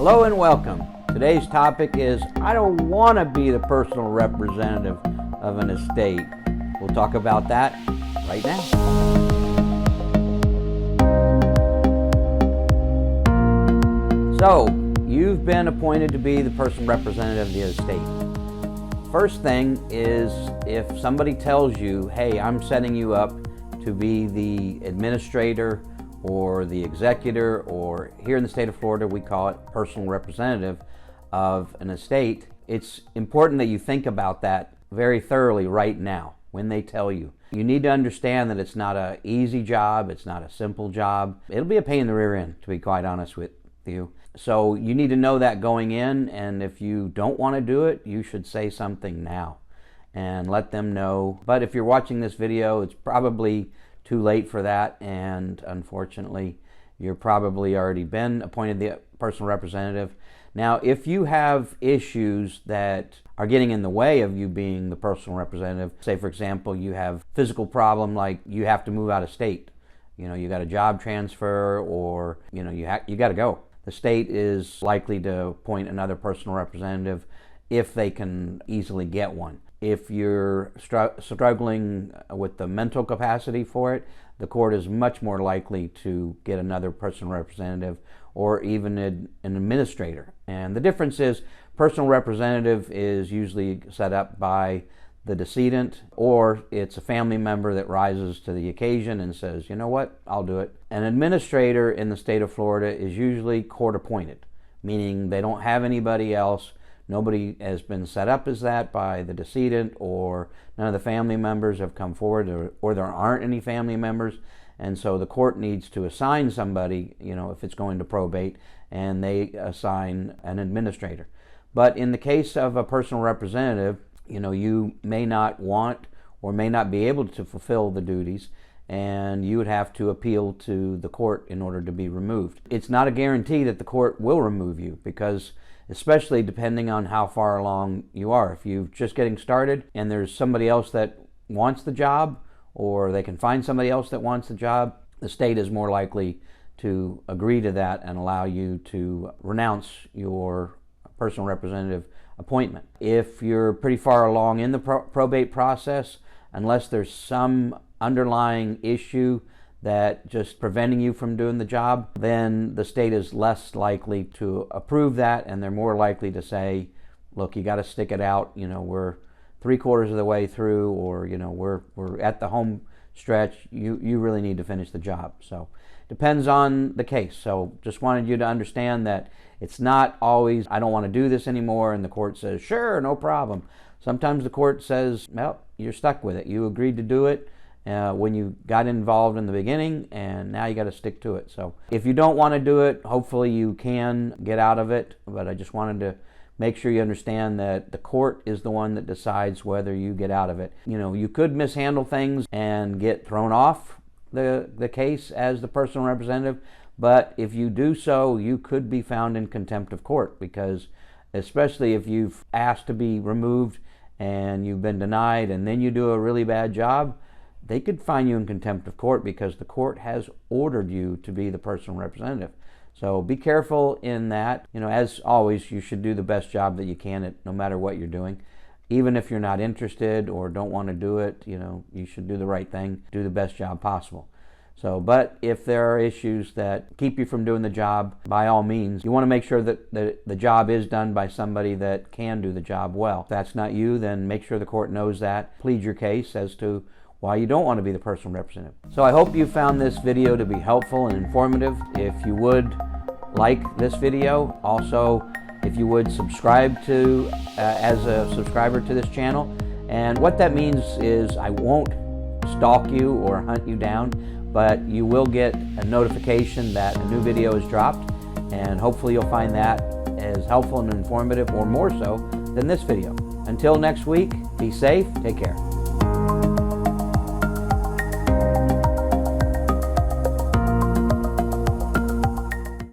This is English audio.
Hello and welcome. Today's topic is I don't want to be the personal representative of an estate. We'll talk about that right now. So, you've been appointed to be the personal representative of the estate. First thing is if somebody tells you, hey, I'm setting you up to be the administrator or the executor, or here in the state of Florida we call it personal representative of an estate, it's important that you think about that very thoroughly right now when they tell you. You need to understand that it's not an easy job, it's not a simple job. It'll be a pain in the rear end, to be quite honest with you. So you need to know that going in, and if you don't want to do it, you should say something now and let them know. But if you're watching this video, it's probably too late for that, and unfortunately you're probably already been appointed the personal representative. Now, if you have issues that are getting in the way of you being the personal representative, say for example you have physical problem like you have to move out of state, you got a job transfer, or you got to go, the state is likely to appoint another personal representative if they can easily get one. If you're struggling with the mental capacity for it, the court is much more likely to get another personal representative or even an administrator. And the difference is personal representative is usually set up by the decedent, or it's a family member that rises to the occasion and says, you know what, I'll do it. An administrator in the state of Florida is usually court appointed, meaning they don't have anybody else. Nobody has been set up as that by the decedent, or none of the family members have come forward, or there aren't any family members. And so the court needs to assign somebody, if it's going to probate, and they assign an administrator. But in the case of a personal representative, you may not want or may not be able to fulfill the duties, and you would have to appeal to the court in order to be removed. It's not a guarantee that the court will remove you, because especially depending on how far along you are. If you're just getting started and there's somebody else that wants the job, or they can find somebody else that wants the job, the state is more likely to agree to that and allow you to renounce your personal representative appointment. If you're pretty far along in the probate process, unless there's some underlying issue that just preventing you from doing the job, then the state is less likely to approve that, and they're more likely to say, look, you got to stick it out, we're 3/4 of the way through, or we're at the home stretch, you really need to finish the job. So depends on the case. So just wanted you to understand that it's not always I don't want to do this anymore and the court says sure, no problem. Sometimes the court says, well, you're stuck with it, you agreed to do it when you got involved in the beginning, and now you got to stick to it. So if you don't want to do it, hopefully you can get out of it, but I just wanted to make sure you understand that the court is the one that decides whether you get out of it. You could mishandle things and get thrown off the case as the personal representative, but if you do so, you could be found in contempt of court, because especially if you've asked to be removed and you've been denied and then you do a really bad job, they could find you in contempt of court because the court has ordered you to be the personal representative. So be careful in that. As always, you should do the best job that you can at no matter what you're doing. Even if you're not interested or don't want to do it, you should do the right thing, do the best job possible. So, but if there are issues that keep you from doing the job, by all means, you want to make sure that the job is done by somebody that can do the job well. If that's not you, then make sure the court knows that. Plead your case as to why you don't want to be the personal representative. So I hope you found this video to be helpful and informative. If you would like this video, also if you would subscribe to as a subscriber to this channel. And what that means is I won't stalk you or hunt you down, but you will get a notification that a new video is dropped, and hopefully you'll find that as helpful and informative, or more so than this video. Until next week, be safe, take care.